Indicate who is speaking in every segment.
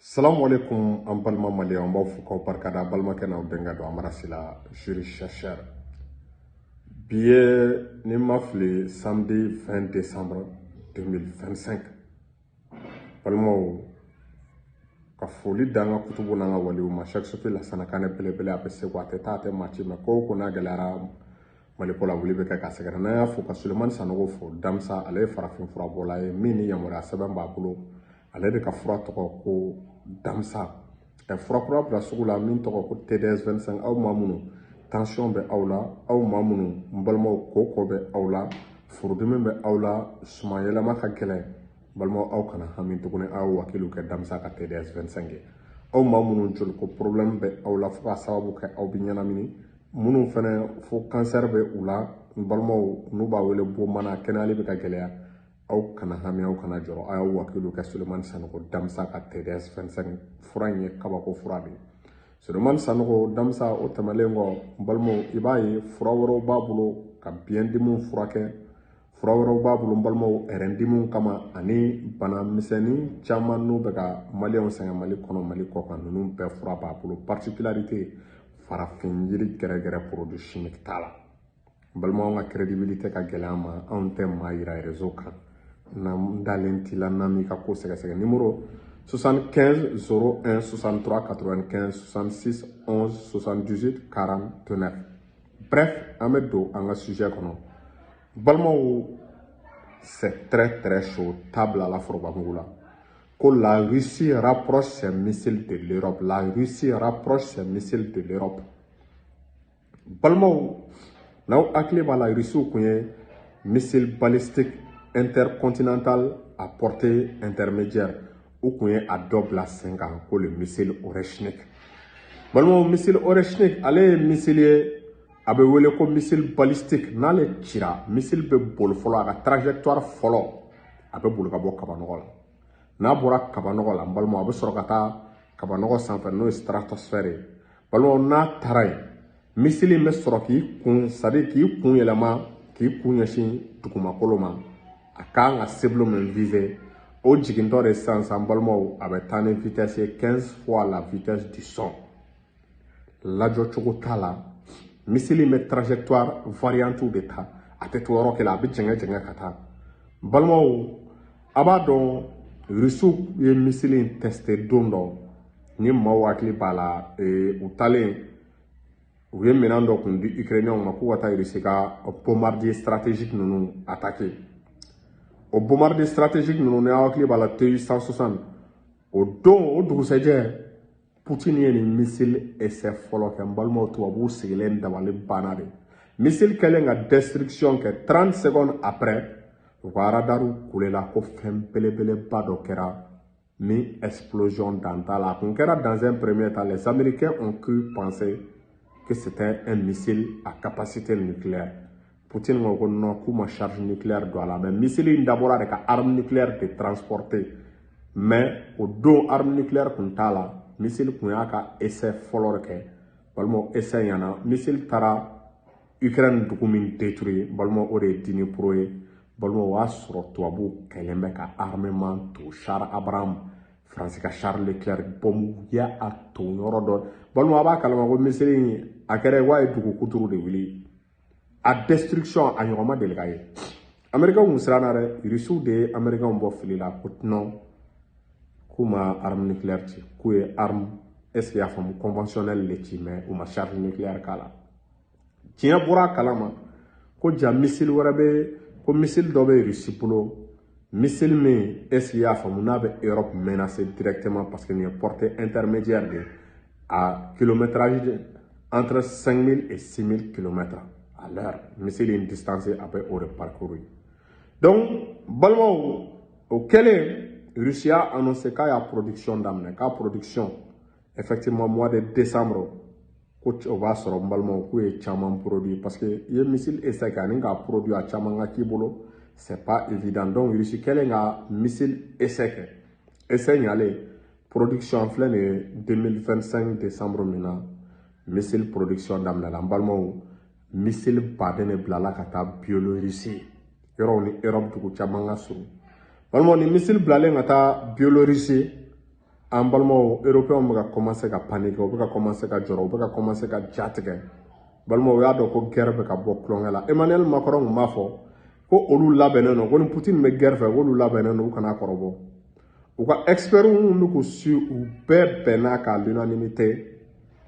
Speaker 1: Salam alaikum an balima maliyɛn an b'aw fo k'aw barikada balimakɛ n'aw denkɛ don an marasila Jules Chercheur. Bi ye ni ma fili samedi 20 décembre 2025. Balimaw ka foli d'an ka kutubu n'an ka waliw ma Cheikh Sufi Lassana Kanɛ belebele a bɛ Segu a tɛ taa a tɛ maa ci mɛn ko n'a gɛlɛyara Mali ko la wuli bɛ kɛ ka sɛgɛrɛ. N'an y'a fo ka Sulemani Sanogo fo Damsa ale ye farafin furabɔla ye min ni yamaruya sɛbɛn b'a bolo. Ale de ka fura tɔgɔ ko Damsa. Fura kura bila sugu la min tɔgɔ ko TDS 25 aw maa minnu tension bɛ aw la, aw maa minnu n balimaw koko bɛ aw la, furudimi bɛ aw la, suma yɛlɛma ka gɛlɛn balimaw aw kana hami tuguni aw wakiliw kɛ Damsa ka TDS 25 ye. Aw maa minnu joli ko problème bɛ aw la fo ka sababu kɛ aw bɛ ɲɛnamini, minnu fana fo cancer bɛ u la n balimaw n'u b'a wele bon mana kɛnɛyali bɛ ka gɛlɛya. Aw kana hami aw kana jɔrɔ aw y'aw wakiliw kɛ Sulemani Sanogo Damsa ka TDS 25 fura in ye kabako fura de ye. Sulemani Sanogo Damsa o tɛmɛlen kɔ n balimaw i b'a ye fura wɛrɛw b'a bolo ka biyɛndimiw furakɛ, fura wɛrɛw b'a bolo n balimaw ɛrɛndimiw kama ani bana misɛnnin caman n'u bɛ ka maliyɛnw sɛgɛn Mali kɔnɔ Mali kɔ kan ninnu bɛɛ fura b'a bolo. Particularité farafin yiri gɛrɛgɛrɛ produit chimique t'a la. N balimaw ka crédibilité ka gɛlɛn an ma anw tɛ maa yira réseau kan. N'dalen t'i la n'an m'i ka ko sɛgɛsɛgɛ numéro 75 01 63 95 66 11 78 49. Bref, an bɛ don an ka sujet kɔnɔ. Balimaw, c'est très chaud table à la forobamugu la ko la Russie rapproche ses missiles de l'Europe. La Russie rapproche ses missiles de l'Europe. Balimaw, n'aw hakili b'a la Russie kun ye missile balistique intercontinental à portée intermédiaire ou kun ye a dɔ bila sen kan ko le missile Oreshnik. Balimaw, missile Oreshnik ale ye missile ye a bɛ wele ko missile balistique. N'ale cira missile bɛ boli fɔlɔ a ka trajectoire fɔlɔ a bɛ boli ka bɔ kabanɔgɔ la. N'a bɔra kabanɔgɔ la n balimaw a bɛ sɔrɔ ka taa kabanɔgɔ sanfɛ n'o ye stratosphère ye. Balimaw, n'a taara yen missile in bɛ sɔrɔ k'i kun c'est-à-dire k'i kun yɛlɛma k'i kun ɲɛsin dugumakolo ma. A kan ka cible min viser o jigintɔ de sisan n balimaw a bɛ taa ni vitesse ye 15 fois la vitesse du son. Lajɔ cogo t'a la missile in bɛ trajectoire variante de ta a tɛ to yɔrɔ kelen a bɛ jɛngɛ ka taa. Balimaw, a b'a dɔn Rusiw ye missile in testé don dɔ ni maaw hakili b'a la u talen u ye minɛn dɔ kun di Ukrainiens ma k'u ka taa Russie ka bombardier stratégique ninnu attaquer. O bombardier stratégique ninnu ni aw hakili b'a la Tu-160 o don o dugusɛjɛ Poutine ye nin missile essai fɔlɔ kɛ n balimaw tubabuw sigilen dabali banna de. Missile kɛlen ka destruction kɛ 30 secondes après u ka radaru kulela ko fɛn belebeleba dɔ kɛra min explosion dan t'a la. A kun kɛra dans un premier temps les Américains ont cru penser que c'était un missile à capacité nucléaire. Poutine ko non k'u ma charge nucléaire don a la mais missile in dabɔra de ka arme nucléaire de transporter mais o don arme nucléaire kun t'a la. Missile kun y'a ka essai fɔlɔ de kɛ balimaw essai ɲɛna missile taara Ukraine dugu min détruire balimaw o de ye Dnipro ye balimaw o y'a sɔrɔ tubabuw kɛlen bɛ ka armement to char Abraham Faransi ka Charles Leclerc bombe ya a to yɔrɔ dɔ balimaw a b'a kalama ko missile in a kɛra wa ye dugu kuturu de wuli a destruction a ɲɔgɔn ma deli ka ye. Américains kun siranna dɛ Rusiw de ye Américains bɔ fili la ko non k'u ma arme nucléaire ci k'u ye arme est-ce que y'a faamu conventionnel le ci mais u ma charge nucléaire k'a la. Tiɲɛ bɔra a kalama ko ja missile wɛrɛ bɛ ko missile dɔ bɛ Russie bolo missile min est-ce que y'a faamu n'a bɛ Europe menacer directement parce que nin ye portée intermédiaire de à kilométrage entre 5000 et 6000 km à l'heure. Missile in distance a bɛ o de parcourir. Donc balimaw o kɛlen Russie a annoncé k'a y'a production daminɛ k'a production effectivement mois de décembre ko o b'a sɔrɔ n balimaw k'u ye caman produit parce que i ye missile essai kɛ ani k'a produit a caman ka k'i bolo c'est pas évident. Donc Russie kɛlen ka missile essai kɛ essai ɲalen production filɛ nin ye 2025 décembre min na missile production daminɛla n balimaw missile baden de bilala ka taa Biélorussie yɔrɔw ni Europe dugu caman ka surun. Balimaw ni missile bilalen ka taa Biélorussie an balimaw européens bɛ ka commencer ka paniquer u bɛ ka commencer ka jɔrɔ u bɛ ka commencer ka ja tigɛ balimaw u y'a dɔn ko guerre bɛ ka bɔ tulonkɛ la Emmanuel Macron tun b'a fɔ ko olu labɛnnen don ko ni Poutine bɛ guerre fɛ k'olu labɛnnen don u kana kɔrɔbɔ u ka experts minnu bɛ k'u su u bɛɛ bɛnna ka l'unanimité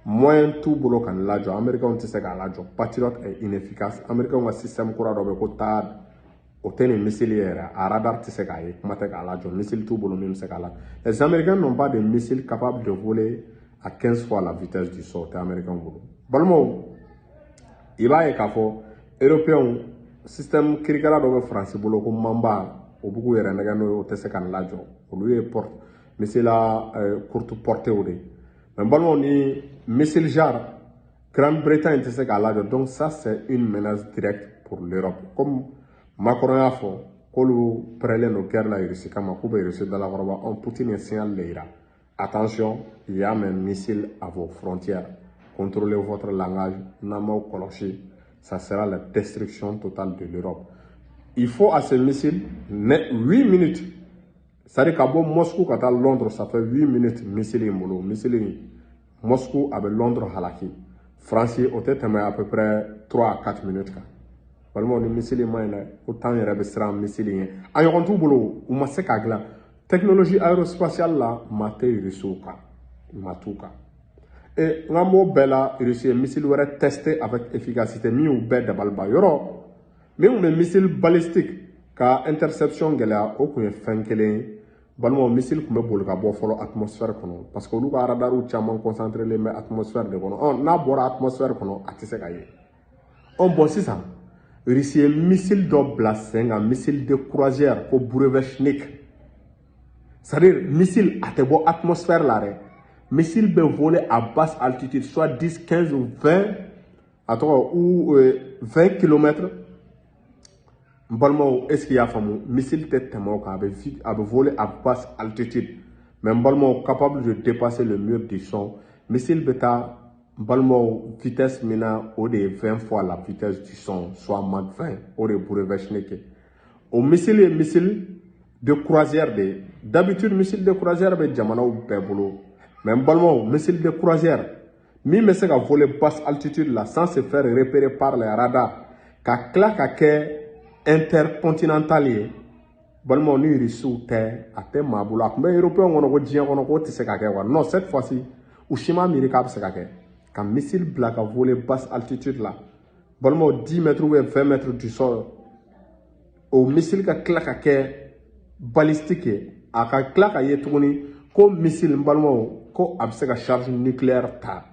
Speaker 1: moyen t'u bolo ka nin lajɔ américains tɛ se k'a lajɔ patriote est inefficace américains ka système kura dɔ bɛ ko THAAD o tɛ nin missile yɛrɛ a radar tɛ se k'a ye kuma tɛ k'a lajɔ missile t'u bolo min bɛ se k'a la les américains n'ont pas de missiles capables de voler à 15 fois la vitesse du son o tɛ américains bolo balimaw i b'a ye k'a fɔ européens système kirikara dɔ bɛ faransi bolo ko mamba o b'u yɛrɛ nɛgɛ n'o ye o tɛ se ka nin lajɔ olu ye missile courte portée o de ye mais balimaw ni missile genre Grande-Bretagne tɛ se k'a lajɔ donc ça c'est une menace directe pour l'Europe comme Macron y'a fɔ k'olu pɛrɛlen don guerre la Russie kama k'u bɛ Russie dalakɔrɔba Poutine ye signal de yira attention il y a mes missiles à vos frontières contrôlez votre langage n'an m'aw kɔlɔsi ça sera la destruction totale de l'Europe il faut à ces missiles 8 minutes c'est-à-dire ka bɔ Moscou ka taa Londres ça fait 8 minutes missile in bolo missile in Moscou a bɛ Londres halaki France o tɛ tɛmɛ à peu près 3 à 4 minutes kan balimaw ni missile ma ɲi dɛ ko temps yɛrɛ bɛ siran missile ye a ɲɔgɔn t'u bolo u ma se k'a dilan technologie aérospatiale la maa tɛ Russiw kan maa t'u kan n ka m'o bɛɛ la Russie ye missile wɛrɛ testé avec efficacité min y'u bɛɛ dabaliba yɔrɔ min tun bɛ missile balistique ka interception gɛlɛya o tun ye fɛn kelen ye balimaw missile tun bɛ boli ka bɔ fɔlɔ atmosphère kɔnɔ parce que olu ka radariw caman concentré len bɛ atmosphère de kɔnɔ n'a bɔra atmosphère kɔnɔ a tɛ se ka ye bon sisan Russie ye missile dɔ bila sen kan missile de croisière ko Burevestnik c'est-à-dire missile a tɛ bɔ atmosphère la dɛ missile bɛ voler à basse altitude soit 10, 15 ou 20 a tɔgɔ ou 20 km n balimaw est-ce qu'il y'a faamu missile tɛ tɛmɛ o kan a bɛ voler à basse altitude mais n balimaw capable de dépasser le mur du son missile bɛ taa n balimaw vitesse min na o de ye 20 fois la vitesse du son soit Mach 20 o de ye Burevestnik ye o missile ye missile de croisière de ye d'habitude missile de croisière bɛ jamanaw bɛɛ bolo mais n balimaw missile de croisière min bɛ se ka voler basse altitude la sans se faire repérer par les radars ka tila ka kɛ intercontinental ye balimaw ni Russiw tɛ a tɛ maa bolo a tun bɛ européen kɔnɔ ko diɲɛ kɔnɔ k'o tɛ se ka kɛ quoi non cette fois-ci u si ma miiri k'a bɛ se ka kɛ ka missile bila ka voler basse altitude la balimaw 10 mètres ou 20 mètres du sol o missile ka tila ka kɛ balistique ye a ka tila ka ye tuguni ko missile n balimaw ko a bɛ se ka charge nucléaire ta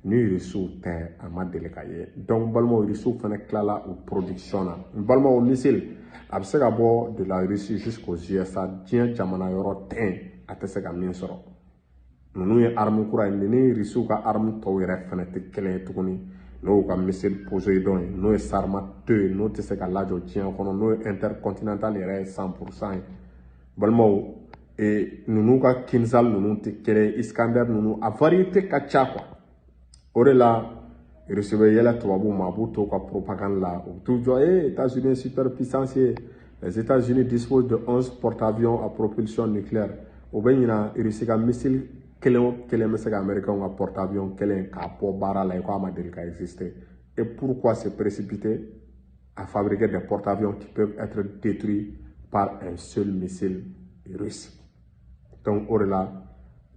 Speaker 1: ni Russiw tɛ a ma deli ka ye donc balimaw Russiw fana tilala u production na n balimaw missile a bɛ se ka bɔ de la Russie jusqu'aux USA diɲɛ jamana yɔrɔ 10 a tɛ se ka min sɔrɔ ninnu ye arme kura ye ni Russiw ka arme tɔw yɛrɛ fana tɛ kelen ye tuguni n'o ka missile Poseidon ye n'o ye Sarmat 2 ye n'o tɛ se ka lajɔ diɲɛ kɔnɔ n'o ye intercontinental yɛrɛ ye 100% ye balimaw ninnu ka Kinzhal ninnu tɛ kelen ye Iskander ninnu a variété ka ca quoi o de la Russie bɛ yɛlɛ tubabuw ma a b'u to ka propagande la u t'u jɔ États-Unis superpuissance ye les États-Unis disposent de 11 porte-avions à propulsion nucléaire o bɛ ɲina Russie ka missile kelen o kelen bɛ se ka américains ka porte-avions kelen k'a bɔ baara la ko a ma deli ka exister et pourquoi se précipiter à fabriquer des porte-avions qui peuvent être détruits par un seul missile russe donc o de la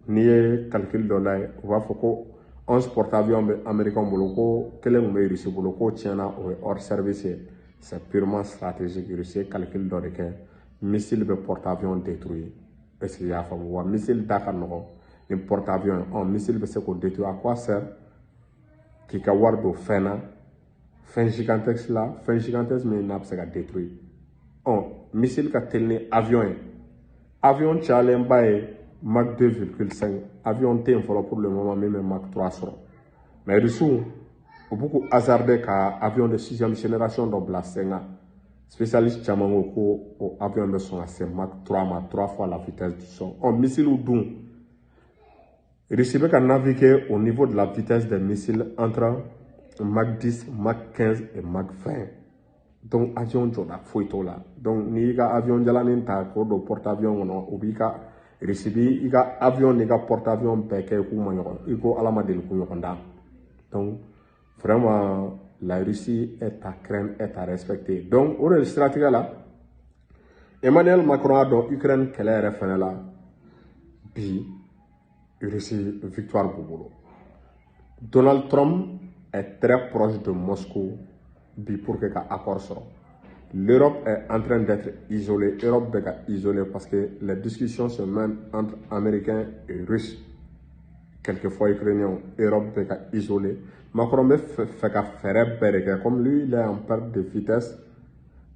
Speaker 1: n'i ye calcul dɔ la ye u b'a fɔ ko 11 porte-avions bɛ américains bolo ko kelen tun bɛ Russie bolo k'o tiɲɛna o ye hors service ye c'est purement stratégique Russie ye calcul dɔ de kɛ missile bɛ porte-avions détruire est-ce que i y'a faamu wa missile da ka nɔgɔn ni porte-avions ye missile bɛ se k'o détruire à quoi sert k'i ka wari don fɛn na fɛn gigantesque la fɛn gigantesque min n'a bɛ se ka détruire missile ka teli ni avion ye avion cayalenba ye Mach 2,5 avion tɛ yen fɔlɔ pour le moment min bɛ Mach 3 sɔrɔ mais Russiw u b'u k'u hasarder ka avion de 6e génération dɔ bila sen kan spécialiste caman ko o avion bɛ sɔn ka se Mach 3 ma 3 fois la vitesse du son missile dun Russie bɛ ka naviguer au niveau de la vitesse des missiles entre Mach 10, Mach 15 et Mach 20 donc avion jɔda foyi t'o la donc n'i y'i ka avion jalanin ta k'o don porte-avions kɔnɔ o b'i ka Russie i ka avion ni ka porte-avion bɛɛ kɛ k'u ma ɲɔgɔn i ko ala ma deli k'u ɲɔgɔn da. Donc vraiment la Russie est à craindre, est à respecter. Donc o de siratigɛ la Emmanuel Macron a dɔn Ukraine kɛlɛ yɛrɛ fɛnɛ la bi Russie victoire b'u bolo. Donald Trump est très proche de Moscou bi pour que ka accord sɔrɔ. L'Europe est en train d'être isolée. L'Europe est isolée parce que les discussions se mènent entre Américains et Russes. Quelquefois Ukrainiens. L'Europe est isolée. Macron fait qu'à faire perdre. Comme lui, il est en perte de vitesse.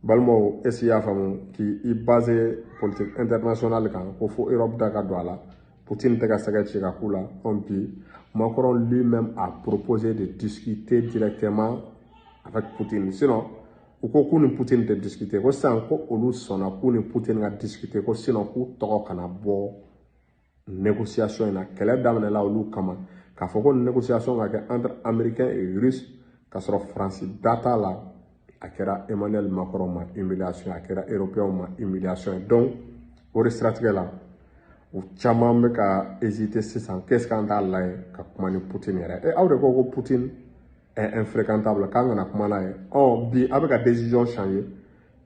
Speaker 1: Balmo, qui est basé politique internationale quand il faut Europe d'accord. Poutine tega sagachira kula. Macron lui-même a proposé de discuter directement avec Poutine. Sinon, ko ni Poutine te discuter ko san ko olu sona ko ni Poutine ga discuter ko sinon ko togo kana bo négociation na kɛlɛ daminɛ la olu kama k'a fɔ ko négociation ka kɛ entre américains et russes ka sɔrɔ France data la a kɛra Emmanuel Macron ma humiliation a kɛra européen ma humiliation donc o de siratigɛ la u caman bɛ ka hésiter sisan qu'est-ce qu'on t'a lajɛ ka kuma ni Poutine yɛrɛ aw de ko Poutine est infréquentable quand on a commencé. Bi avec la décision changée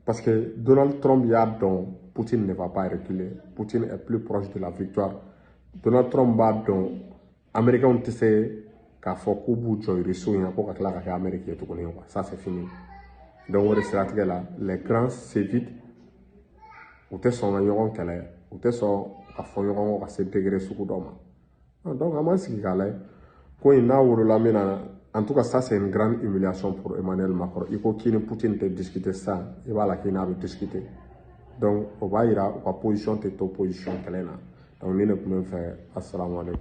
Speaker 1: parce que Donald Trump y a donc Poutine ne va pas reculer. Poutine est plus proche de la victoire. Donald Trump va donc Américains ont essayé qu'à faire coup bout de Russie pour que la Amérique est tout connu. Ça c'est fini. Donc on reste là. Les grands s'évitent. Ou t'es son agneau qu'elle est. Ou t'es son à fond à se degré sous d'homme. Donc à moi ce qui est quand il n'a pas la main. En tout cas, ça, c'est une grande humiliation pour Emmanuel Macron. Il faut qu'il Poutine te discuter ça. Il va la qu'il n'a pas discuté. Donc, on va y aller, la position, c'est ta position. Donc, nous ne pouvons faire. Assalamu alaikum.